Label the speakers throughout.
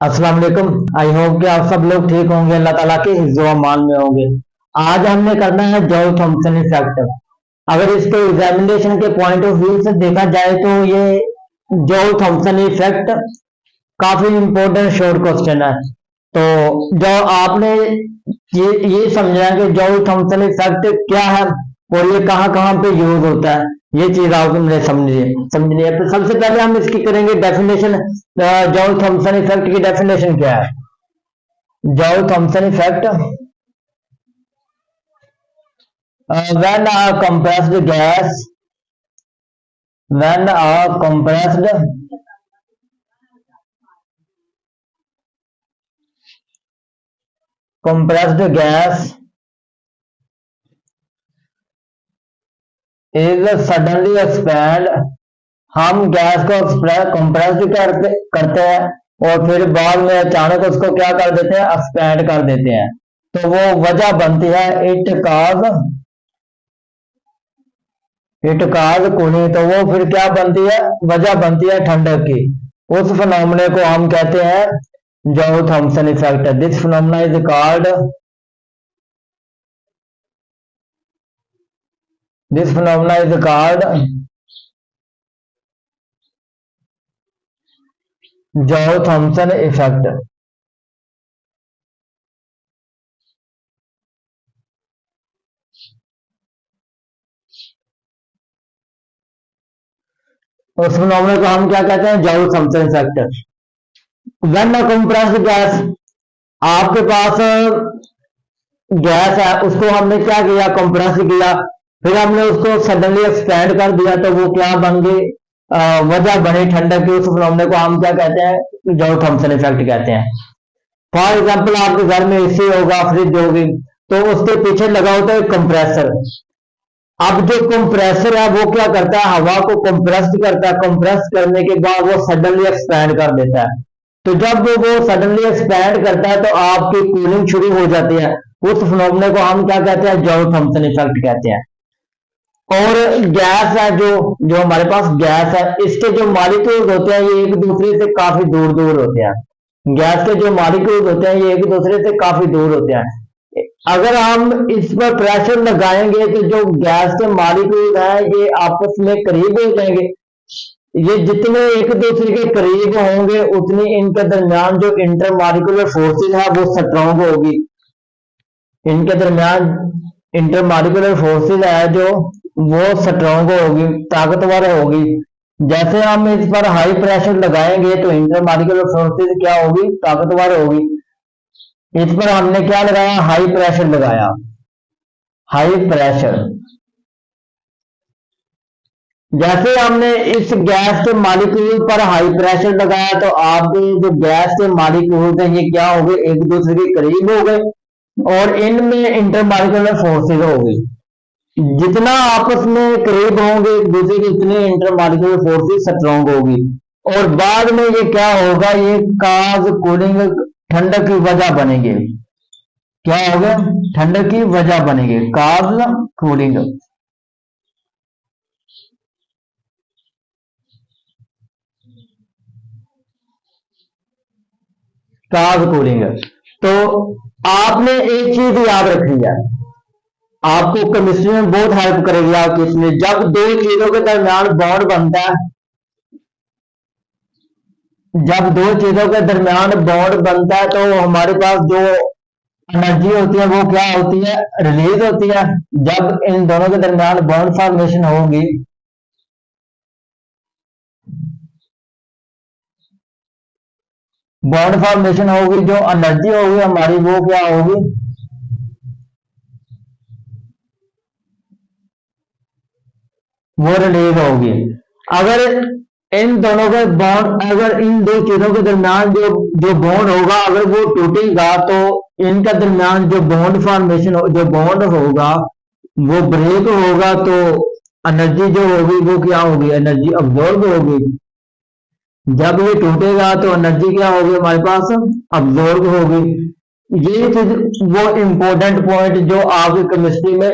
Speaker 1: अस्सलाम वालेकुम। I hope कि आप सब लोग ठीक होंगे, अल्लाह ताला के हिफ्ज़ व अमान में होंगे। आज हमने करना है जॉय थॉम्सन इफेक्ट। अगर इसके एग्जामिनेशन के पॉइंट ऑफ व्यू से देखा जाए तो ये जॉय थॉम्सन इफेक्ट काफी इंपॉर्टेंट शॉर्ट क्वेश्चन है। तो जो आपने ये समझना है कि जॉय थॉम्सन इफेक्ट क्या है और ये कहाँ कहाँ पे यूज होता है, ये चीज आपने समझनी है। तो सबसे पहले हम इसकी करेंगे डेफिनेशन। जॉय थॉम्सन इफेक्ट की डेफिनेशन क्या है? Joy Thomson effect, when a compressed gas when a compressed gas is suddenly expand। हम गैस को कंप्रेस करते हैं और फिर बाद में अचानक उसको क्या कर देते हैं, एक्सपैंड कर देते हैं। तो वो वजह बनती है इट काज कूलिंग। तो वो फिर क्या बनती है, वजह बनती है ठंडक की। उस फिनोमेना को हम कहते हैं Joy Thomson effect. This phenomena is called Joy Thomson effect. उस फिनोमेना को हम क्या कहते हैं, Joy Thomson effect. When a compressed gas, आपके पास गैस है, उसको हमने क्या किया, कंप्रेस किया, फिर हमने उसको सडनली एक्सपैंड कर दिया, तो वो क्या बन गई, वजह बनी ठंडक की। उस फिनोमेना को हम क्या कहते हैं, जॉय थॉम्सन इफेक्ट कहते हैं। फॉर एग्जाम्पल आपके घर में एसी होगा, फ्रिज होगी, तो उसके पीछे लगा होता है कंप्रेसर। अब जो कंप्रेसर है वो क्या करता है, हवा को कंप्रेस करता है, कंप्रेस करने के बाद वो सडनली एक्सपैंड कर देता है। तो जब वो सडनली एक्सपैंड करता है तो आपकी कूलिंग शुरू हो जाती है। उस फिनोमेना को हम क्या कहते हैं, जॉय थॉम्सन इफेक्ट कहते हैं। और गैस है, जो जो हमारे पास गैस है, इसके जो मॉलिक्यूल्स होते हैं ये एक दूसरे से काफी दूर दूर होते हैं। गैस के जो मॉलिक्यूल्स होते हैं ये एक दूसरे से काफी दूर होते हैं। अगर हम इस पर प्रेशर लगाएंगे तो जो गैस के मॉलिक्यूल हैं ये आपस में करीब हो जाएंगे। ये जितने एक दूसरे के करीब होंगे उतनी इनके दरमियान जो इंटर मॉलिक्यूलर फोर्सेज है वो स्ट्रांग होगी। इनके दरमियान इंटर मॉलिक्यूलर फोर्सेज है जो वो स्ट्रांग होगी, ताकतवर होगी। जैसे हम इस पर हाई प्रेशर लगाएंगे तो इंटर मॉलिक्यूलर फोर्सेज क्या होगी, ताकतवर होगी। इस पर हमने क्या लगाया, हाई प्रेशर लगाया, हाई प्रेशर। जैसे हमने इस गैस के मॉलिक्यूल पर हाई प्रेशर लगाया तो आपके जो गैस के मॉलिक्यूल हैं ये क्या हो गए, एक दूसरे के करीब हो गए और इनमें इंटरमॉलिक्यूलर फोर्सेज हो गई। जितना आपस में करीब होंगे एक दूसरे के उतने इंटरमॉलिक्यूलर फोर्सेज स्ट्रांग होगी। और बाद में ये क्या होगा, ये काज कूलिंग, ठंडक की वजह बनेंगे। क्या होगा, ठंडक की वजह बनेंगे, काज कूलिंग। काज कूलिंग। तो आपने एक चीज याद रखनी है, आपको केमिस्ट्री में बहुत हेल्प करेगी आपकी इसमें। जब दो चीजों के दरमियान बॉन्ड बनता है, जब दो चीजों के दरमियान बॉन्ड बनता है तो हमारे पास जो एनर्जी होती है वो क्या होती है, रिलीज होती है। जब इन दोनों के दरमियान बॉन्ड फॉर्मेशन होगी, बॉन्ड फॉर्मेशन होगी, जो एनर्जी होगी हमारी वो क्या होगी, वो रिलीज होगी। अगर इन दोनों के बॉन्ड, अगर इन दो चीजों के दरमियान जो जो बॉन्ड होगा अगर वो टूटेगा तो इनके दरमियान जो बॉन्ड फॉर्मेशन जो बॉन्ड होगा वो ब्रेक होगा, तो एनर्जी जो होगी वो क्या होगी, एनर्जी अब्जॉर्ब होगी। जब ये टूटेगा तो एनर्जी क्या होगी हमारे पास, अब्जॉर्ब होगी। ये चीज वो इंपॉर्टेंट पॉइंट जो आपकी केमिस्ट्री में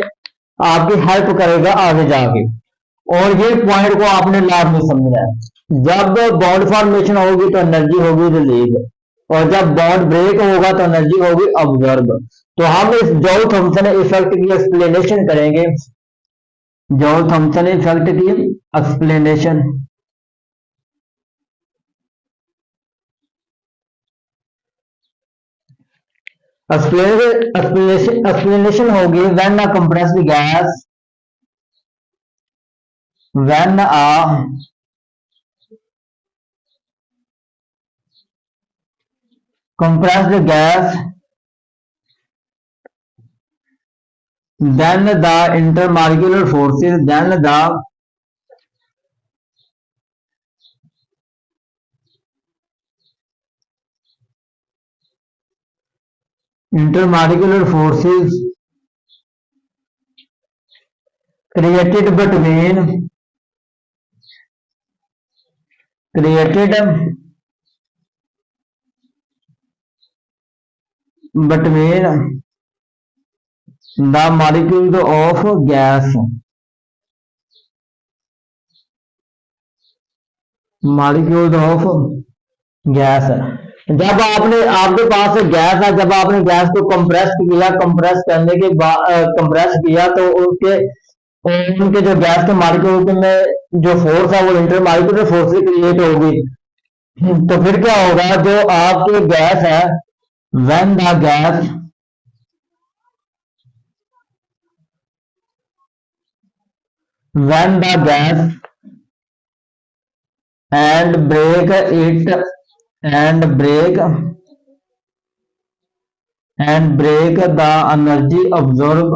Speaker 1: आपकी हेल्प करेगा आगे जाके। और ये पॉइंट को आपने लाभ में समझना है। जब बॉन्ड फॉर्मेशन होगी तो एनर्जी होगी रिलीज, और जब बॉन्ड ब्रेक होगा तो एनर्जी होगी ऑब्जर्व। तो हम इस जॉल थॉम्सन इफेक्ट की एक्सप्लेनेशन करेंगे। जॉल थॉम्सन इफेक्ट की एक्सप्लेनेशन। एक्सप्लेनेशन होगी when a compressed gas, when a compressed gas, then the intermolecular forces, intermolecular forces created between the molecules of gas, molecules of gas. जब आपने आपके पास गैस है, जब आपने गैस को कंप्रेस किया, कंप्रेस करने के बाद कंप्रेस किया तो उनके जो गैस के मॉलिक्यूल में जो फोर्स है वो इंटर मॉलिक्यूलर फोर्स क्रिएट होगी। तो फिर क्या होगा, जो आपके गैस है, when the gas and break it and break the energy absorbed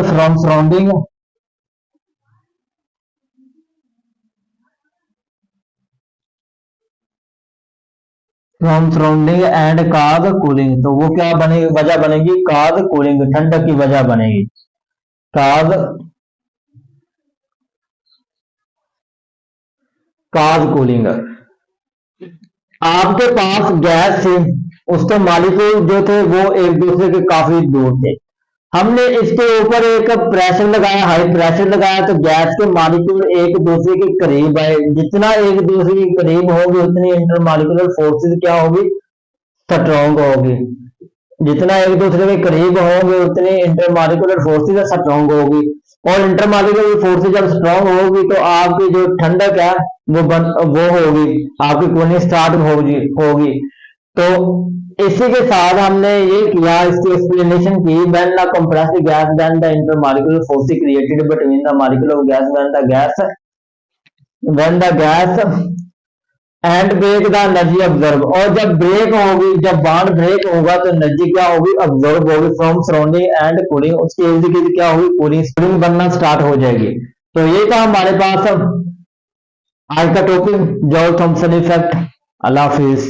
Speaker 1: from surrounding and cause cooling। तो वो क्या बनेगी, वजह बनेगी cause cooling, ठंडक की वजह बनेगी cause cooling। आपके पास गैस थी, उसके मॉलिक्यूल जो थे वो एक दूसरे के काफी दूर थे। हमने इसके ऊपर एक प्रेशर लगाया, हाई प्रेशर लगाया, तो गैस के मॉलिक्यूल एक दूसरे के करीब आए। जितना एक दूसरे के करीब होगी उतनी इंटरमॉलिक्यूलर फोर्सेस क्या होगी, स्ट्रॉन्ग होगी। जितना एक दूसरे के करीब होंगे उतनी इंटरमॉलिक्यूलर फोर्सेस स्ट्रॉन्ग होगी। और इंटरमॉलिक्यूलर फोर्सेस जब स्ट्रॉन्ग होगी तो आपकी जो ठंडक है वो होगी, आपकी कूलिंग स्टार्ट होगी। तो इसी के साथ हमने ये किया, इसकी एक्सप्लेनेशन की। When the compressed gas then the intermolecular force created between the molecule of gas when the gas end break the energy observe. और जब ब्रेक होगी, जब बॉन्ड ब्रेक होगा तो एनर्जी क्या होगी, ऑब्जर्व होगी फ्रॉम सराउंडिंग एंड कूलिंग। उसकी एग्जीक्यूट क्या होगी, कूलिंग बनना स्टार्ट हो जाएगी। तो ये था हमारे पास आज का टॉपिक, जॉल थॉम्सन इफेक्ट। अल्लाह हाफिज।